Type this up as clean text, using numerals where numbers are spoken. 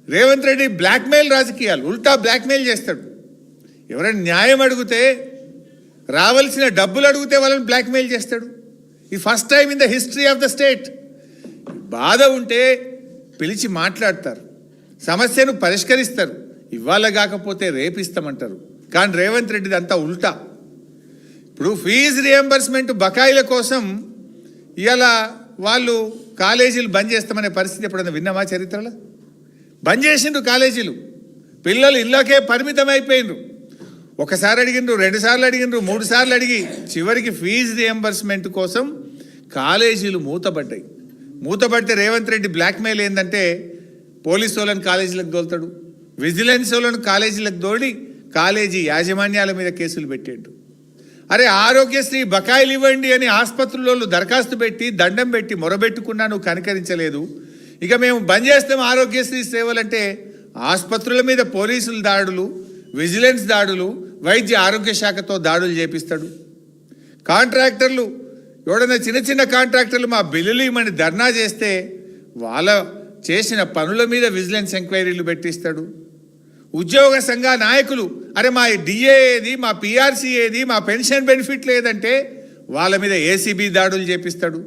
Revanth Reddy blackmail రాజకీయాలు, ఉల్టా blackmail చేస్తాడు. ఎవరైనా న్యాయం అడిగితే, రావాల్సిన డబ్బులు అడిగితే వాళ్ళని బ్లాక్మెయిల్ చేస్తాడు. ఈ first time in the history of the state. బాధ ఉంటే పిలిచి మాట్లాడతారు, సమస్యను పరిష్కరిస్తారు. ఇవాళ కాకపోతే రేపిస్తామంటారు. కానీ రేవంత్ రెడ్డిది అంతా ఉల్టా. ఇప్పుడు ఫీజు రియంబర్స్మెంట్ బకాయిల కోసం ఇవాళ వాళ్ళు కాలేజీలు బంద్ చేస్తామనే పరిస్థితి ఎప్పుడైనా విన్నామా చరిత్రలో? బంద్ చేసిండ్రు కాలేజీలు. పిల్లలు ఇళ్ళకే పరిమితం అయిపోయినరు. ఒకసారి అడిగినరు, 2 సార్లు అడిగినరు, 3 సార్లు అడిగి చివరికి ఫీజు రియంబర్స్మెంట్ కోసం కాలేజీలు మూతపడ్డాయి. మూతపడితే రేవంత్ రెడ్డి బ్లాక్మెయిల్ ఏంటంటే పోలీసు వాళ్ళని కాలేజీలకు దోలుతాడు, విజిలెన్స్ వాళ్ళని కాలేజీలకు దోడి కాలేజీ యాజమాన్యాల మీద కేసులు పెట్టాడు. అరే ఆరోగ్యశ్రీ బకాయిలు ఇవ్వండి అని ఆసుపత్రుల్లో దరఖాస్తు పెట్టి దండం పెట్టి మొరబెట్టుకున్నా నువ్వు కనికరించలేదు. ఇక మేము బంద్ చేస్తాం ఆరోగ్యశ్రీ సేవలంటే ఆసుపత్రుల మీద పోలీసుల దాడులు, విజిలెన్స్ దాడులు, వైద్య ఆరోగ్య శాఖతో దాడులు చేపిస్తాడు. కాంట్రాక్టర్లు ఎవడన్నా చిన్న చిన్న కాంట్రాక్టర్లు మా బిల్లులు ఇవ్వమని ధర్నా చేస్తే వాళ్ళ చేసిన పనుల మీద విజిలెన్స్ ఎంక్వైరీలు పెట్టిస్తాడు. ఉద్యోగ సంఘ నాయకులు అరే మా డిఏ ఏది, మా పిఆర్సీ ఏది, మా పెన్షన్ బెనిఫిట్ లేదంటే వాళ్ళ మీద ఏసీబీ దాడులు చేపిస్తాడు.